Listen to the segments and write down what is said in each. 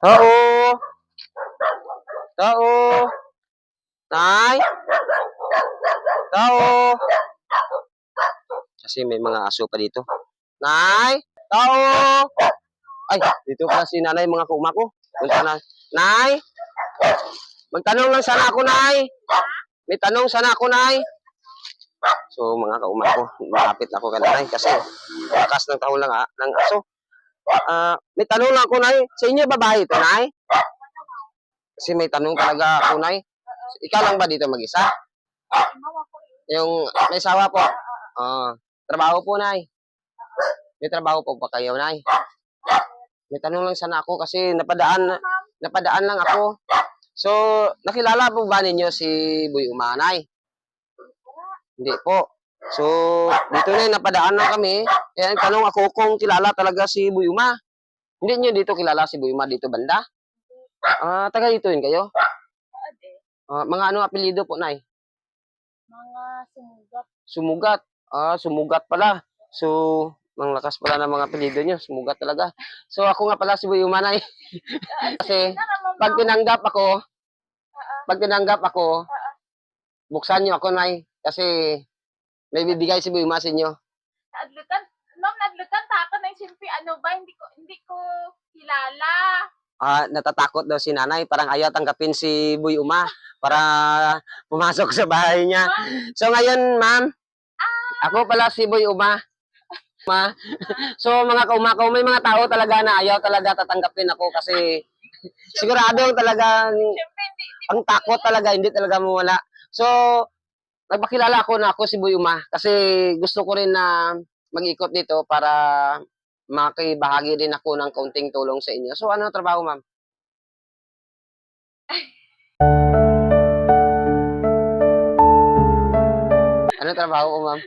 Tao! Tao! Nay! Tao! Kasi may mga aso pa dito. Nay! Tao! Ay, dito pala si nanay, mga kauma ko. Punta na. Nay! Magtanong lang sana ako, Nay. May tanong sana ako, Nay. So, mga kauma ko, malapit ako kay nanay kasi lakas ng tahol lang ng aso. May tanong lang ako, Nay. Sa inyo babae ito, Nay? Kasi may tanong talaga ako, Nay. Ikaw lang ba dito mag-isa? Yung may sawa po. Trabaho po, Nay. May trabaho po pa kayo, Nay. May tanong lang sana ako kasi napadaan lang ako. So, nakilala po ba ninyo si Boy Umanay? Hindi po. So, dito na napadaan na kami. Kaya tanong ako kung kilala talaga si Boy Uma. Hindi nyo dito kilala si Boy Uma dito banda? Taga dito yun kayo? Mga anong apelyido po, Nay? Mga sumugat. Sumugat. Sumugat pala. So, ang lakas pala ng mga apelyido nyo. Sumugat talaga. So, ako nga pala si Boy Uma, Nay. Kasi, pag tinanggap ako, buksan nyo ako, Nay. Kasi, may bibigay si Boy Uma sa inyo. Nadlutan tako na siyempre ano ba, hindi ko kilala. Natatakot daw si nanay. Parang ayaw tanggapin si Boy Uma para pumasok sa bahay niya. So, ngayon, ma'am, ako pala si Boy Uma. So, mga kauma ko, may mga tao talaga na ayaw talaga tatanggapin ako kasi sigurado talaga ang takot talaga, hindi talaga mawala. So, nagpakilala ako na ako si Boy Uma kasi gusto ko rin na mag-ikot dito para makibahagi din ako ng kaunting tulong sa inyo. So, ano trabaho, ma'am? Ano trabaho ko, ma'am?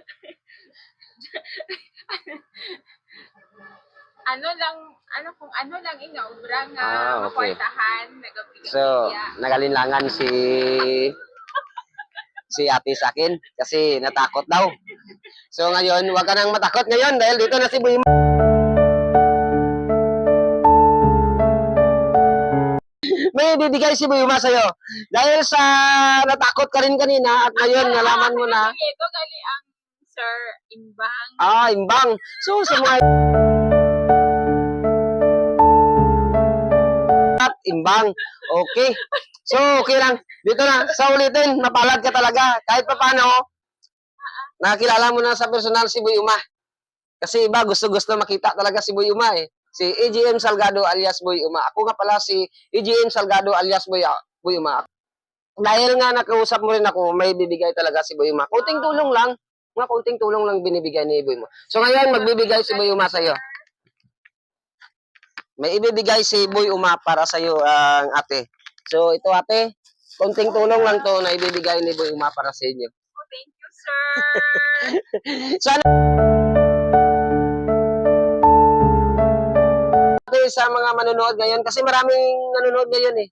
Kung ano lang inaubra nga, okay. makwartahan, So, nagalinlangan si ate sa akin kasi natakot daw. So, ngayon, huwag ka nang matakot ngayon dahil dito na si Boy Uma. May bibigay si Boy Uma sa'yo. Dahil sa natakot ka rin kanina at ngayon nalaman mo na. Ito gali ang Sir Imbang. Imbang. So, sa mga Imbang. Okay. So, okay lang. Dito na. Sa ulitin, mapalad ka talaga. Kahit pa paano, nakakilala mo na sa personal si Boy Uma. Kasi iba, gusto-gusto makita talaga si Boy Uma eh. Si EGM Salgado alias Boy Uma. Ako nga pala si EGM Salgado alias Boy Uma. Dahil nga nakausap mo rin ako, may bibigay talaga si Boy Uma. Kunting tulong lang. Mga kunting tulong lang binibigay ni Boy Uma. So ngayon, magbibigay si Boy Uma sa'yo. May ibibigay si Boy Uma para sa'yo ang ate. So ito ate, kunting tulong lang to na ibibigay ni Boy Uma para sa inyo. Thank you, sir. Sana sa mga manonood ngayon kasi maraming nanonood ngayon eh.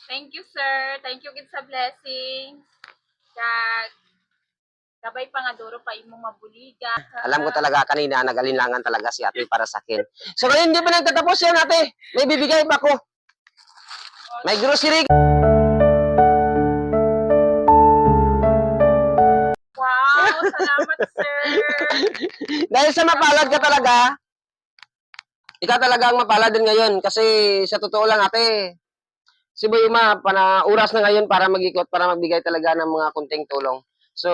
Thank you, sir. Thank you gid sa blessings. Gabay pa nga duro pa imong mabuliga. Alam ko talaga kanina nagalinlangan talaga si ate para sa akin. So ngayon hindi pa nagtatapos yan ate. May bibigay pa ako. May grocery. Wow, salamat, sir. Dahil sa mapalad ka talaga, ikaw talaga ang mapalad din ngayon. Kasi sa totoo lang ate, si Boy Uma, oras na ngayon para mag-ikot, para magbigay talaga ng mga kunting tulong. So,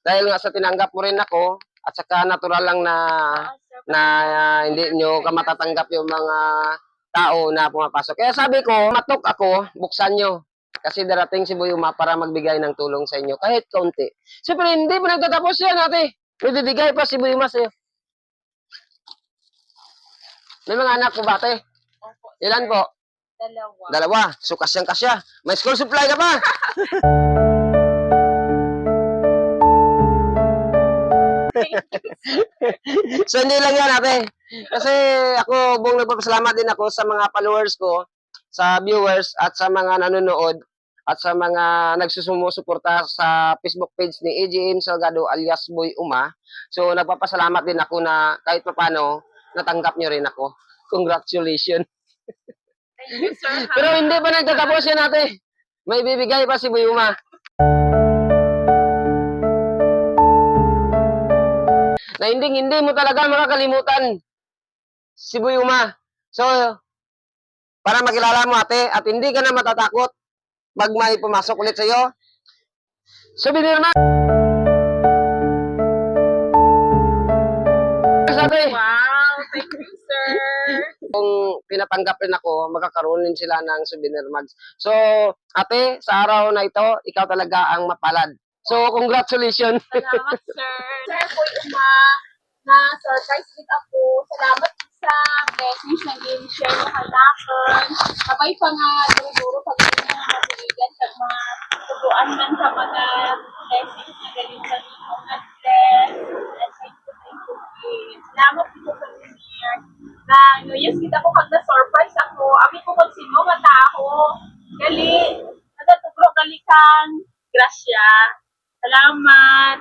dahil nga sa tinanggap mo rin ako, at saka natural lang na hindi nyo ka matatanggap yung mga tao na pumapasok. Kaya sabi ko, matok ako, buksan nyo. Kasi darating si Boy Uma para magbigay ng tulong sa inyo, kahit kaunti. Siyempre, hindi pa nagtatapos yan ate. May bibigay pa si Boy Uma sa'yo. May mga anak po ba ate? Ilan po? Dalawa. So, kasyang-kasya. May school supply ka pa. So, hindi lang yan, ate. Kasi ako, buong nagpapasalamat din ako sa mga followers ko, sa viewers, at sa mga nanonood, at sa mga nagsusumusuporta sa Facebook page ni EGM Salgado alias Boy Uma. So, nagpapasalamat din ako na kahit papano, natanggap nyo rin ako. Congratulations. Thank you, sir. ha? Pero hindi pa nagtatapos yan ate. May bibigay pa si Buyuma. Na hindi mo talaga makakalimutan si Buyuma. So, para makilala mo ate, at hindi ka na matatakot pag may pumasok ulit sa'yo. Souvenir na! Sabi, Wow, thank you, sir. kung pinatanggap rin ako, magkakaroon din sila ng souvenir mugs. So, ate, sa araw na ito, ikaw talaga ang mapalad. So, congratulations! Salamat, sir. Sir, po na surprise din ako. Salamat din sa blessings na share mo kalakon. Sabay pa nga, duro-duro pag mga masigan sa mga tubuan man sa mga blessings na galing sa inyong address. And thank you, Kim. Salamat dito sa Lumier. Na, yes, kita ko kag na-surprise ako. Abi ko kag sino, nga tao. Gali, nagatubro gali kang grasya. Salamat.